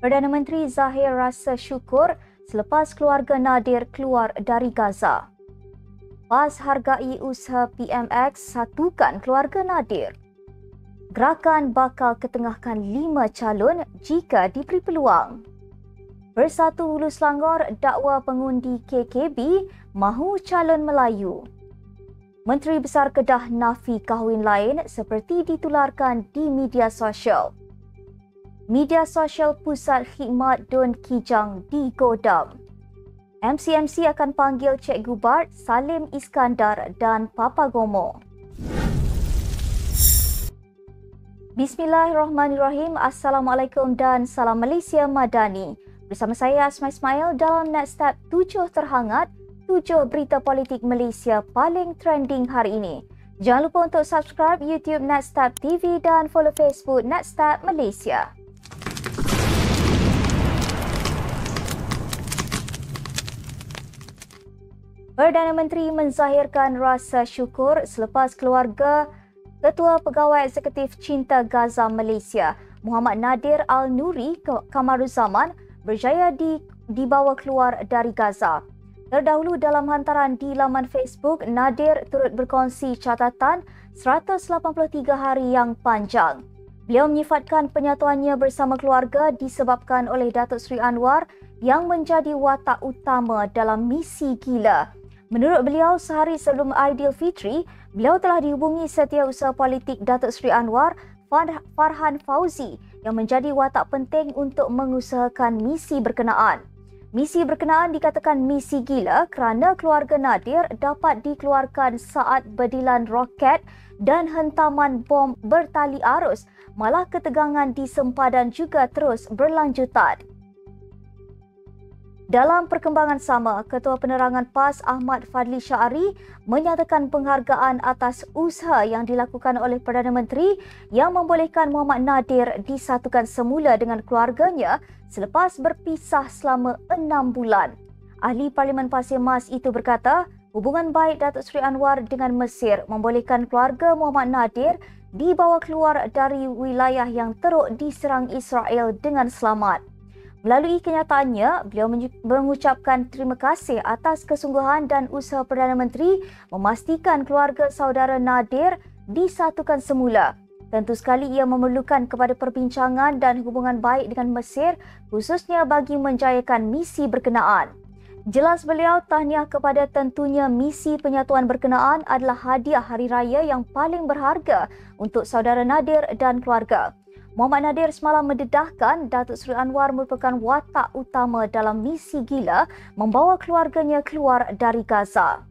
Perdana Menteri Zahir rasa syukur selepas keluarga Nadir keluar dari Gaza. PAS hargai usaha PMX satukan keluarga Nadir. Gerakan bakal ketengahkan 5 calon jika diberi peluang. Bersatu Hulu Selangor dakwa pengundi KKB mahu calon Melayu. Menteri Besar Kedah nafi kahwin lain seperti ditularkan di media sosial. Media sosial Pusat Khidmat Dun Kijang digodam. MCMC akan panggil Cikgu Bart, Salim Iskandar dan Papa Gomo. Bismillahirrahmanirrahim. Assalamualaikum dan salam Malaysia Madani. Bersama saya Asma Ismail dalam Netstat 7 terhangat, 7 berita politik Malaysia paling trending hari ini. Jangan lupa untuk subscribe YouTube Netstat TV dan follow Facebook Netstat Malaysia. Perdana Menteri menzahirkan rasa syukur selepas keluarga Ketua Pegawai Eksekutif Cinta Gaza Malaysia, Muhammad Nadir Al-Nuri Kamaruzaman berjaya dibawa keluar dari Gaza. Terdahulu dalam hantaran di laman Facebook, Nadir turut berkongsi catatan 183 hari yang panjang. Beliau menyifatkan penyatuannya bersama keluarga disebabkan oleh Datuk Seri Anwar yang menjadi watak utama dalam misi gila. Menurut beliau, sehari sebelum Aidilfitri, beliau telah dihubungi Setiausaha Politik Datuk Seri Anwar, Farhan Fauzi, yang menjadi watak penting untuk mengusahakan misi berkenaan. Misi berkenaan dikatakan misi gila kerana keluarga Nadir dapat dikeluarkan saat bedilan roket dan hentaman bom bertali arus, malah ketegangan di sempadan juga terus berlanjutan. Dalam perkembangan sama, Ketua Penerangan PAS Ahmad Fadli Syari menyatakan penghargaan atas usaha yang dilakukan oleh Perdana Menteri yang membolehkan Muhammad Nadir disatukan semula dengan keluarganya selepas berpisah selama 6 bulan. Ahli Parlimen Pasir Mas itu berkata, hubungan baik Datuk Seri Anwar dengan Mesir membolehkan keluarga Muhammad Nadir dibawa keluar dari wilayah yang teruk diserang Israel dengan selamat. Melalui kenyataannya, beliau mengucapkan terima kasih atas kesungguhan dan usaha Perdana Menteri memastikan keluarga saudara Nadir disatukan semula. Tentu sekali ia memerlukan kepada perbincangan dan hubungan baik dengan Mesir, khususnya bagi menjayakan misi berkenaan. Jelas beliau, tahniah kepada tentunya misi penyatuan berkenaan adalah hadiah hari raya yang paling berharga untuk saudara Nadir dan keluarga. Muhammad Nadir semalam mendedahkan Datuk Seri Anwar merupakan watak utama dalam misi gila membawa keluarganya keluar dari Gaza.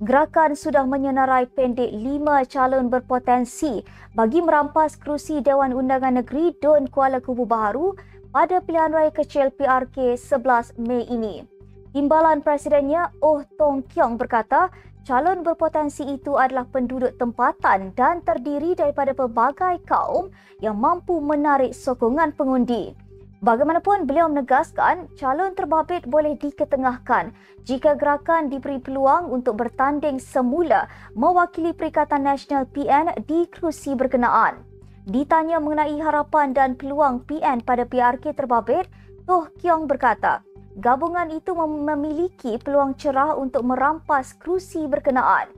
Gerakan sudah menyenarai pendek 5 calon berpotensi bagi merampas kerusi Dewan Undangan Negeri Dun Kuala Kubu Baharu pada pilihan raya kecil PRK 11 Mei ini. Timbalan Presidennya Oh Tong Kiong berkata, calon berpotensi itu adalah penduduk tempatan dan terdiri daripada pelbagai kaum yang mampu menarik sokongan pengundi. Bagaimanapun, beliau menegaskan calon terbabit boleh diketengahkan jika gerakan diberi peluang untuk bertanding semula mewakili Perikatan Nasional PN di kerusi berkenaan. Ditanya mengenai harapan dan peluang PN pada PRK terbabit, Toh Kiong berkata, gabungan itu memiliki peluang cerah untuk merampas kerusi berkenaan.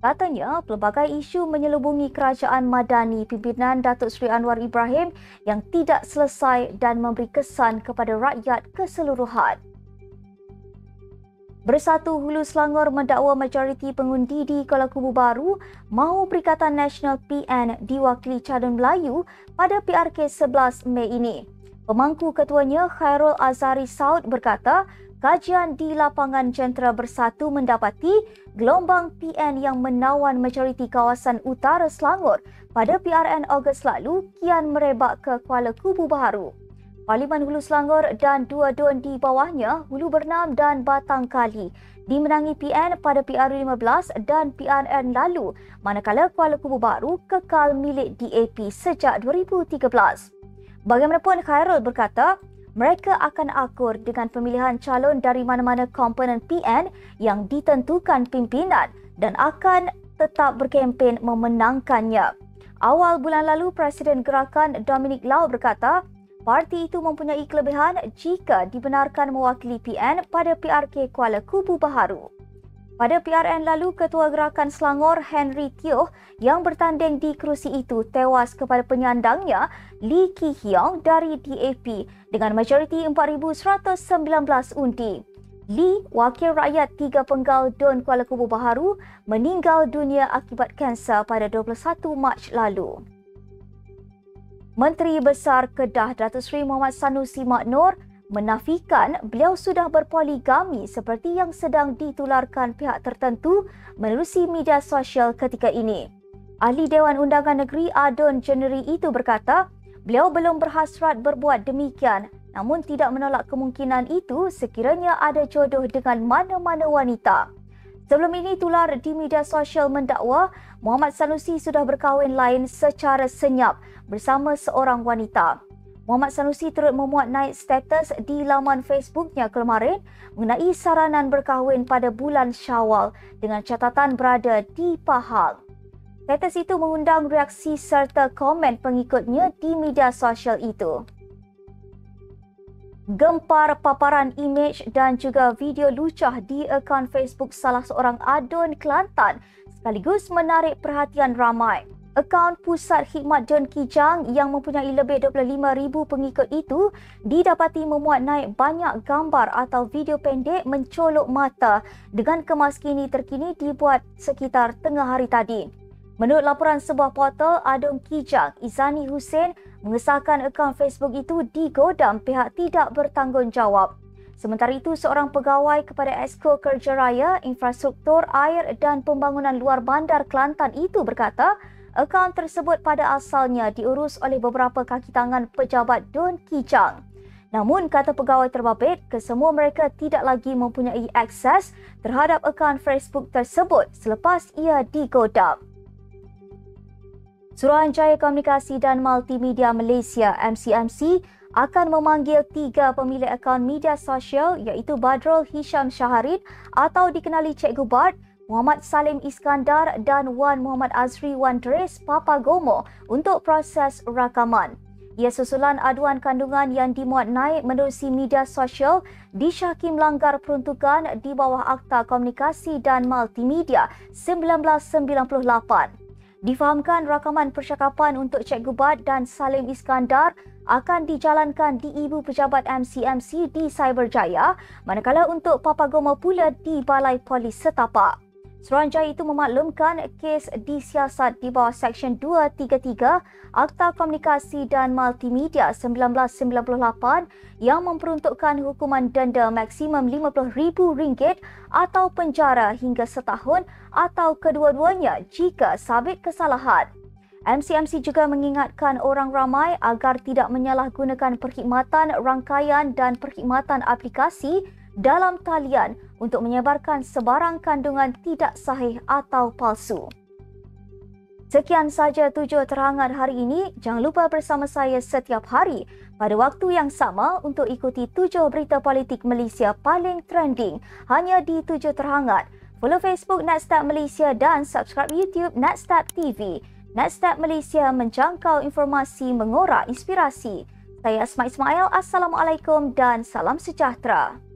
Katanya, pelbagai isu menyelubungi kerajaan Madani pimpinan Datuk Seri Anwar Ibrahim yang tidak selesai dan memberi kesan kepada rakyat keseluruhan. Bersatu Hulu Selangor mendakwa majoriti pengundi di Kuala Kubu Baru mahu Perikatan Nasional PN diwakili calon Melayu pada PRK 11 Mei ini. Pemangku ketuanya Khairul Azhari Saud berkata, kajian di lapangan Jentera Bersatu mendapati gelombang PN yang menawan majoriti kawasan utara Selangor pada PRN Ogos lalu kian merebak ke Kuala Kubu Baharu. Parlimen Hulu Selangor dan dua dun di bawahnya, Hulu Bernam dan Batang Kali, dimenangi PN pada PR15 dan PRN lalu, manakala Kuala Kubu Baru kekal milik DAP sejak 2013. Bagaimanapun, Khairul berkata, mereka akan akur dengan pemilihan calon dari mana-mana komponen PN yang ditentukan pimpinan dan akan tetap berkempen memenangkannya. Awal bulan lalu, Presiden Gerakan Dominic Lau berkata, Parti itu mempunyai kelebihan jika dibenarkan mewakili PN pada PRK Kuala Kubu Baharu. Pada PRN lalu, Ketua Gerakan Selangor Henry Teo yang bertanding di kerusi itu tewas kepada penyandangnya Lee Ki Hiong dari DAP dengan majoriti 4,119 undi. Lee, wakil rakyat 3 Penggal Dun Kuala Kubu Baharu, meninggal dunia akibat kanser pada 21 Mac lalu. Menteri Besar Kedah Datuk Seri Muhammad Sanusi Maknor menafikan beliau sudah berpoligami seperti yang sedang ditularkan pihak tertentu menerusi media sosial ketika ini. Ahli Dewan Undangan Negeri Adun Jeneri itu berkata, beliau belum berhasrat berbuat demikian namun tidak menolak kemungkinan itu sekiranya ada jodoh dengan mana-mana wanita. Sebelum ini, tular di media sosial mendakwa Muhammad Sanusi sudah berkahwin lain secara senyap bersama seorang wanita. Muhammad Sanusi turut memuat naik status di laman Facebooknya kemarin mengenai saranan berkahwin pada bulan Syawal dengan catatan berada di Pahang. Status itu mengundang reaksi serta komen pengikutnya di media sosial itu. Gempar paparan imej dan juga video lucah di akaun Facebook salah seorang adun Kelantan sekaligus menarik perhatian ramai. Akaun Pusat Khidmat Dun Kijang yang mempunyai lebih 25,000 pengikut itu didapati memuat naik banyak gambar atau video pendek mencolok mata dengan kemas kini terkini dibuat sekitar tengah hari tadi. Menurut laporan sebuah portal Adun Kijang, Izani Hussein mengesahkan akaun Facebook itu digodam pihak tidak bertanggungjawab. Sementara itu, seorang pegawai kepada Exco Kerja Raya, Infrastruktur, Air dan Pembangunan Luar Bandar Kelantan itu berkata, akaun tersebut pada asalnya diurus oleh beberapa kaki tangan pejabat Dun Kijang. Namun, kata pegawai terbabit, kesemua mereka tidak lagi mempunyai akses terhadap akaun Facebook tersebut selepas ia digodam. Suruhanjaya Komunikasi dan Multimedia Malaysia MCMC akan memanggil 3 pemilik akaun media sosial iaitu Badrul Hisham Syaharin atau dikenali Cikgu Bart, Muhammad Salim Iskandar dan Wan Muhammad Azri Wan Dres Papagomo untuk proses rakaman. Ia susulan aduan kandungan yang dimuat naik menerusi media sosial disyaki melanggar peruntukan di bawah Akta Komunikasi dan Multimedia 1998. Difahamkan rakaman percakapan untuk Cikgu Bart dan Salim Iskandar akan dijalankan di Ibu Pejabat MCMC di Cyberjaya, manakala untuk Papagomo pula di Balai Polis Setapak. Suruhanjaya itu memaklumkan kes disiasat di bawah Seksyen 233 Akta Komunikasi dan Multimedia 1998 yang memperuntukkan hukuman denda maksimum RM50,000 atau penjara hingga setahun atau kedua-duanya jika sabit kesalahan. MCMC juga mengingatkan orang ramai agar tidak menyalahgunakan perkhidmatan rangkaian dan perkhidmatan aplikasi dalam talian untuk menyebarkan sebarang kandungan tidak sahih atau palsu. Sekian saja 7 terhangat hari ini. Jangan lupa bersama saya setiap hari pada waktu yang sama untuk ikuti 7 berita politik Malaysia paling trending hanya di 7 terhangat. Follow Facebook Netstat Malaysia dan subscribe YouTube Netstat TV. Netstat Malaysia menjangkau informasi mengorak inspirasi. Saya Asma Ismail. Assalamualaikum dan salam sejahtera.